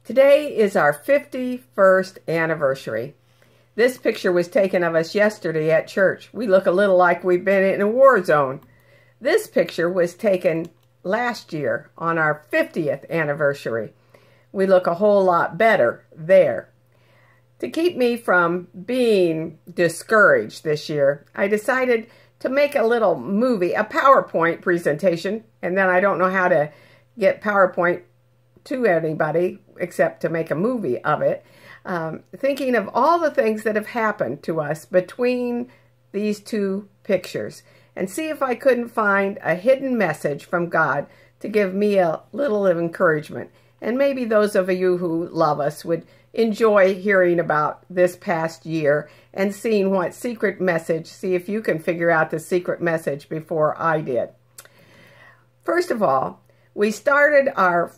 Today is our 51st anniversary. This picture was taken of us yesterday at church. We look a little like we've been in a war zone. This picture was taken last year on our 50th anniversary. We look a whole lot better there. To keep me from being discouraged this year, I decided to make a little movie, a PowerPoint presentation, and then I don't know how to get PowerPoint to anybody except to make a movie of it, thinking of all the things that have happened to us between these two pictures, and see if I couldn't find a hidden message from God to give me a little of encouragement. And maybe those of you who love us would enjoy hearing about this past year and seeing what secret message, see if you can figure out the secret message before I did. First of all, we started our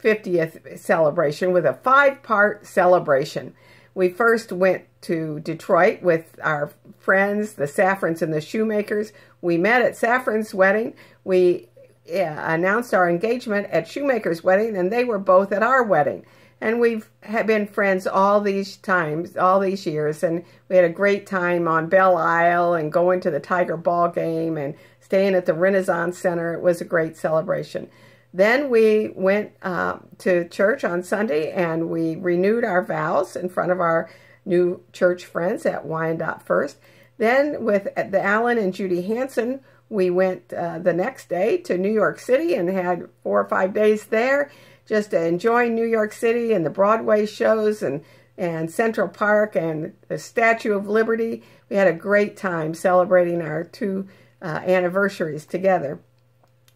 50th celebration with a 5-part celebration. We first went to Detroit with our friends, the Safrans and the Shoemakers. We met at Safran's wedding. We announced our engagement at Shoemaker's wedding, and they were both at our wedding. And we've been friends all these times, all these years, and we had a great time on Belle Isle and going to the Tiger ball game and staying at the Renaissance Center. It was a great celebration. Then we went to church on Sunday, and we renewed our vows in front of our new church friends at Wyandotte First. Then with the Alan and Judy Hansen, we went the next day to New York City and had 4 or 5 days there, just enjoying New York City and the Broadway shows and Central Park and the Statue of Liberty. We had a great time celebrating our 2 anniversaries together.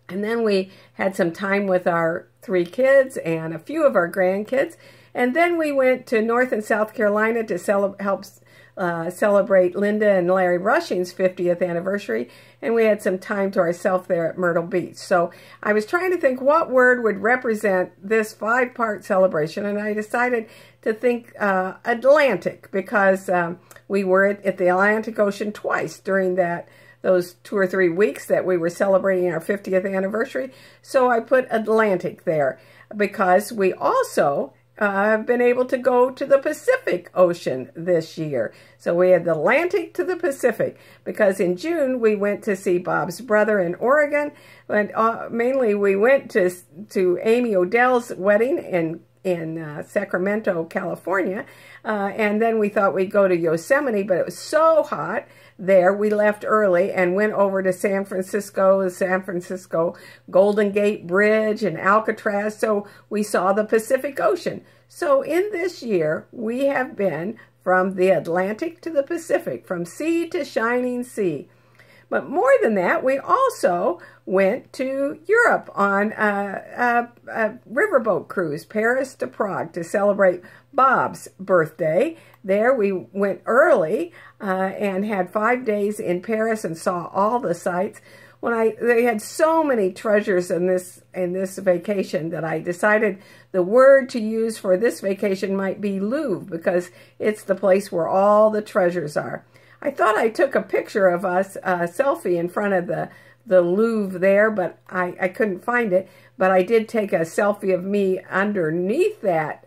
And then we had some time with our 3 kids and a few of our grandkids. And then we went to North and South Carolina to help celebrate Linda and Larry Rushing's 50th anniversary. And we had some time to ourselves there at Myrtle Beach. So I was trying to think what word would represent this 5-part celebration. And I decided to think Atlantic, because we were at the Atlantic Ocean twice during those 2 or 3 weeks that we were celebrating our 50th anniversary. So I put Atlantic there because we also have been able to go to the Pacific Ocean this year. So we had the Atlantic to the Pacific, because in June we went to see Bob's brother in Oregon, and mainly we went to Amy Odell's wedding in Sacramento, California, and then we thought we'd go to Yosemite, but it was so hot there, we left early and went over to San Francisco, the San Francisco Golden Gate Bridge and Alcatraz, so we saw the Pacific Ocean. So in this year, we have been from the Atlantic to the Pacific, from sea to shining sea. But more than that, we also went to Europe on a riverboat cruise, Paris to Prague, to celebrate Bob's birthday. There we went early and had 5 days in Paris and saw all the sights. They had so many treasures in this vacation that I decided the word to use for this vacation might be Louvre, because it's the place where all the treasures are. I thought I took a picture of us, a selfie in front of the Louvre there, but I couldn't find it. But I did take a selfie of me underneath that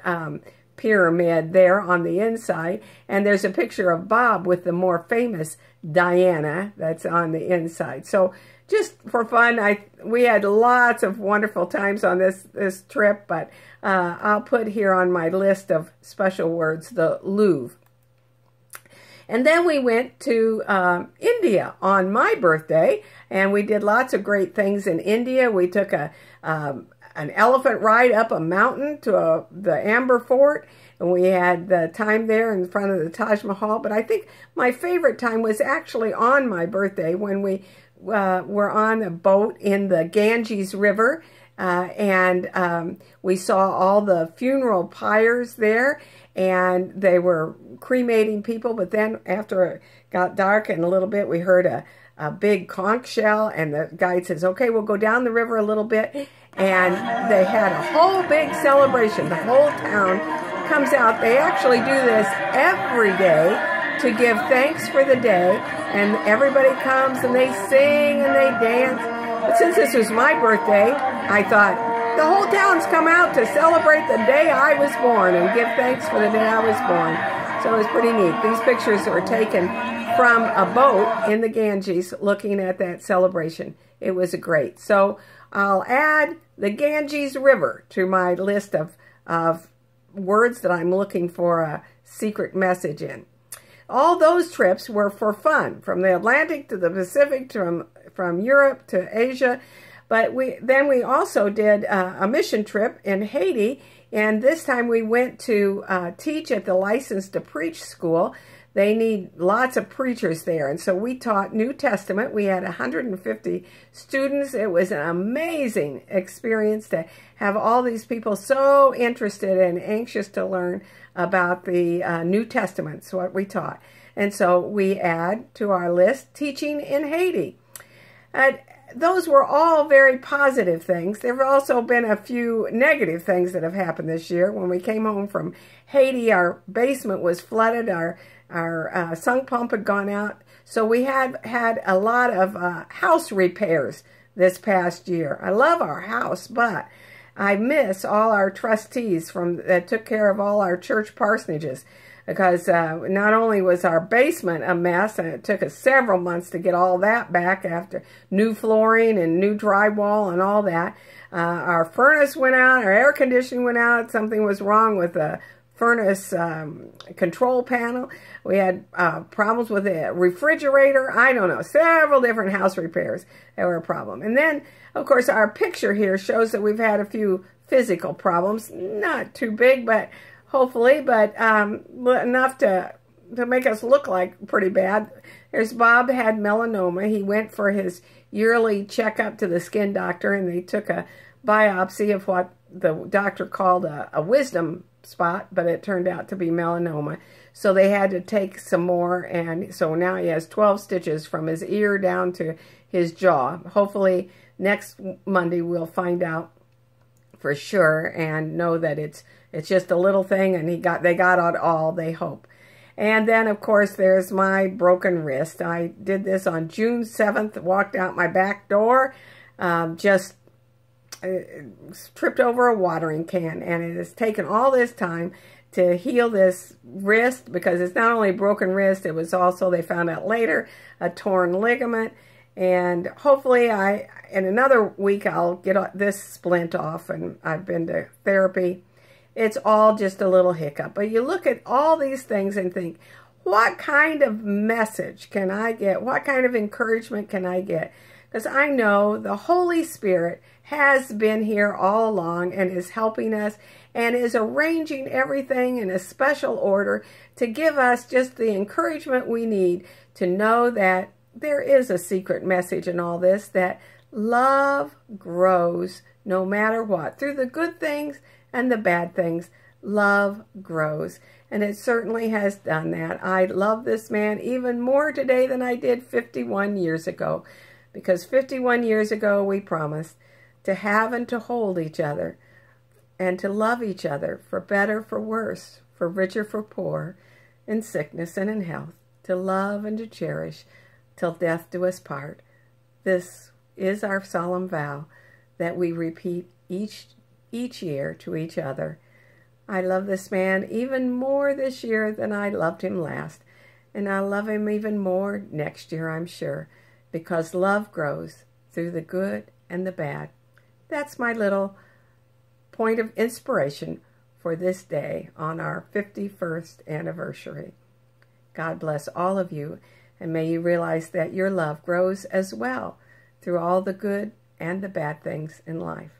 pyramid there on the inside. And there's a picture of Bob with the more famous Diana that's on the inside. So just for fun, we had lots of wonderful times on this trip, but I'll put here on my list of special words the Louvre. And then we went to India on my birthday, and we did lots of great things in India. We took an elephant ride up a mountain to the Amber Fort, and we had the time there in front of the Taj Mahal. But I think my favorite time was actually on my birthday when we were on a boat in the Ganges River, and we saw all the funeral pyres there, and they were cremating people. But then after it got dark and a little bit, we heard a big conch shell, and the guide says, okay, we'll go down the river a little bit. And they had a whole big celebration. The whole town comes out. They actually do this every day to give thanks for the day, and everybody comes and they sing and they dance. But since this was my birthday, I thought, the whole town's come out to celebrate the day I was born and give thanks for the day I was born. So it was pretty neat. These pictures were taken from a boat in the Ganges looking at that celebration. It was great. So I'll add the Ganges River to my list of words that I'm looking for a secret message in. All those trips were for fun, from the Atlantic to the Pacific, from Europe to Asia. But we also did a mission trip in Haiti, and this time we went to teach at the License to Preach school. They need lots of preachers there, and so we taught New Testament. We had 150 students. It was an amazing experience to have all these people so interested and anxious to learn about the New Testament. It's what we taught. And so we add to our list teaching in Haiti. Those were all very positive things. There have also been a few negative things that have happened this year. When we came home from Haiti, our basement was flooded. Our sump pump had gone out. So we had a lot of house repairs this past year. I love our house, but I miss all our trustees that took care of all our church parsonages, because not only was our basement a mess, and it took us several months to get all that back after new flooring and new drywall and all that. Our furnace went out, our air conditioning went out, something was wrong with the furnace control panel. We had problems with the refrigerator. I don't know, several different house repairs that were a problem. And then, of course, our picture here shows that we've had a few physical problems. Not too big, but hopefully, but enough to make us look like pretty bad. There's Bob had melanoma. He went for his yearly checkup to the skin doctor, and they took a biopsy of what the doctor called a wisdom spot, but it turned out to be melanoma. So they had to take some more, and so now he has 12 stitches from his ear down to his jaw. Hopefully next Monday we'll find out for sure and know that it's just a little thing, and they got it all, they hope. And then, of course, there's my broken wrist. I did this on June 7th, walked out my back door, just tripped over a watering can, and it has taken all this time to heal this wrist, because it's not only a broken wrist, it was also, they found out later, a torn ligament. And hopefully in another week I'll get this splint off, and I've been to therapy. It's all just a little hiccup. But you look at all these things and think, what kind of message can I get? What kind of encouragement can I get? Because I know the Holy Spirit has been here all along and is helping us and is arranging everything in a special order to give us just the encouragement we need to know that there is a secret message in all this, that love grows no matter what. Through the good things and the bad things, love grows. And it certainly has done that. I love this man even more today than I did 51 years ago. Because 51 years ago we promised to have and to hold each other and to love each other, for better, for worse, for richer, for poor, in sickness and in health, to love and to cherish till death do us part. This is our solemn vow that we repeat each year to each other. I love this man even more this year than I loved him last, and I'll love him even more next year, I'm sure, because love grows through the good and the bad. That's my little point of inspiration for this day on our 51st anniversary. God bless all of you, and may you realize that your love grows as well through all the good and the bad things in life.